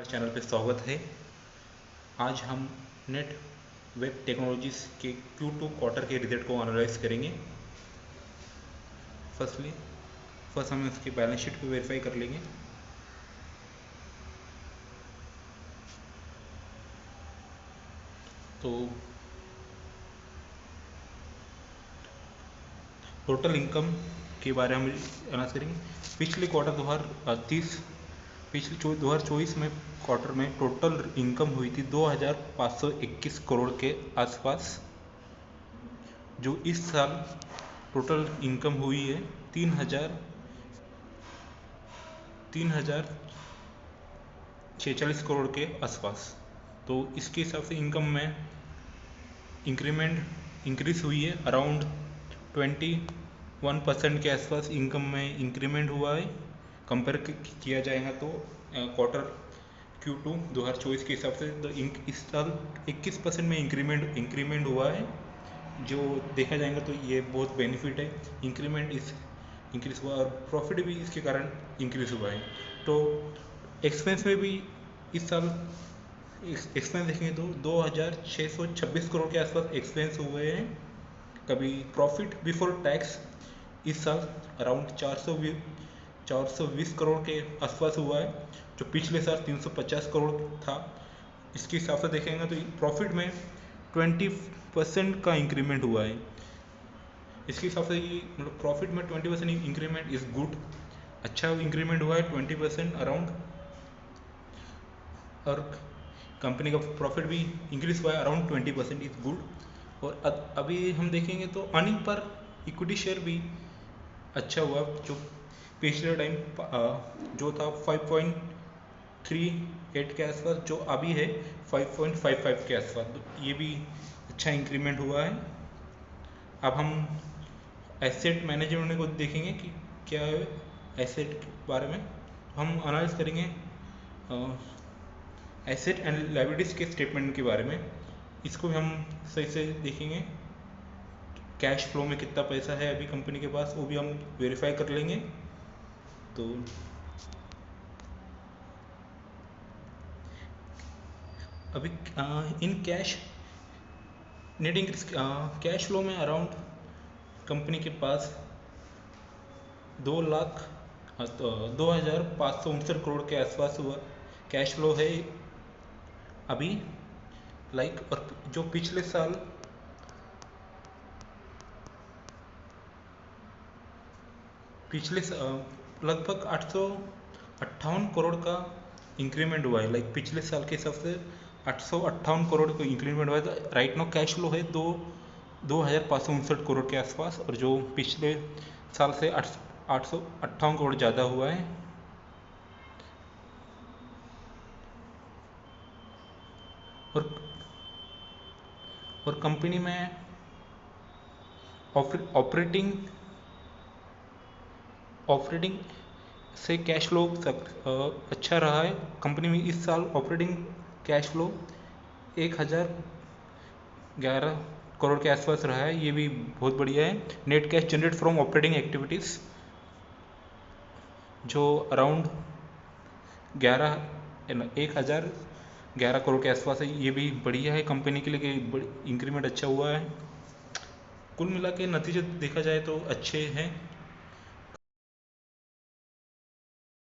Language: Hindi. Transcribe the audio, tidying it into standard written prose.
हमारे चैनल पे स्वागत है। आज हम नेट वेब टेक्नोलॉजीज के Q2 क्वार्टर के रिजल्ट को एनालाइज करेंगे। फर्स्ट हम इसके बैलेंस शीट को वेरीफाई कर लेंगे। तो टोटल इनकम के बारे में हम एनालाइज करेंगे। पिछले क्वार्टर 2024 में क्वार्टर में टोटल इनकम हुई थी 2521 करोड़ के आसपास, जो इस साल टोटल इनकम हुई है 3046 करोड़ के आसपास। तो इसके हिसाब से इनकम में इंक्रीज हुई है अराउंड 21% के आसपास इनकम में इंक्रीमेंट हुआ है। कंपेयर किया जाएगा तो क्वार्टर Q2 2024 के हिसाब से तो इस साल 21% में इंक्रीमेंट हुआ है। जो देखा जाएगा तो ये बहुत बेनिफिट है। इंक्रीज हुआ और प्रॉफिट भी इसके कारण इंक्रीज हुआ है। तो एक्सपेंस में भी इस साल एक्सपेंस देखेंगे तो 2626 करोड़ के आसपास एक्सपेंस हुए हैं। कभी प्रॉफिट बिफोर टैक्स इस साल अराउंड 420 करोड़ के आसपास हुआ है, जो पिछले साल 350 करोड़ था। इसके हिसाब से देखेंगे तो प्रॉफिट में 20% का इंक्रीमेंट हुआ है। इसके हिसाब से ये मतलब प्रॉफिट में 20% इंक्रीमेंट इज़ गुड, अच्छा इंक्रीमेंट हुआ है 20% अराउंड। और कंपनी का प्रॉफिट भी इंक्रीज हुआ है अराउंड 20% इज़ गुड। और अभी हम देखेंगे तो अर्निंग पर इक्विटी शेयर भी अच्छा हुआ, जो पिछले टाइम जो था 5.38 के आसपास, जो अभी है 5.55 के आसपास। तो ये भी अच्छा इंक्रीमेंट हुआ है। अब हम एसेट मैनेजमेंट को देखेंगे कि क्या है एसेट के बारे में। हम एनालाइज करेंगे एसेट एंड लायबिलिटीज़ के स्टेटमेंट के बारे में। इसको भी हम सही से देखेंगे। कैश फ्लो में कितना पैसा है अभी कंपनी के पास, वो भी हम वेरीफाई कर लेंगे। तो अभी in cash net increase cash flow में अराउंड कंपनी के पास 2,0559 करोड़ के आसपास हुआ कैश फ्लो है अभी। और जो पिछले साल लगभग 858 करोड़ का इंक्रीमेंट हुआ है। पिछले साल के हिसाब से 858 करोड़ का इंक्रीमेंट हुआ है। तो राइट नाउ कैश फ्लो है 2,559 करोड़ के आसपास, और जो पिछले साल से 858 करोड़ ज़्यादा हुआ है। और कंपनी में ऑपरेटिंग से कैश फ्लो अच्छा रहा है। कंपनी में इस साल ऑपरेटिंग कैश फ्लो 1,011 करोड़ के आसपास रहा है, ये भी बहुत बढ़िया है। Net cash generate from operating activities जो अराउंड 1,011 करोड़ के आसपास है, ये भी बढ़िया है कंपनी के लिए। इंक्रीमेंट अच्छा हुआ है। कुल मिला के नतीजे देखा जाए तो अच्छे हैं।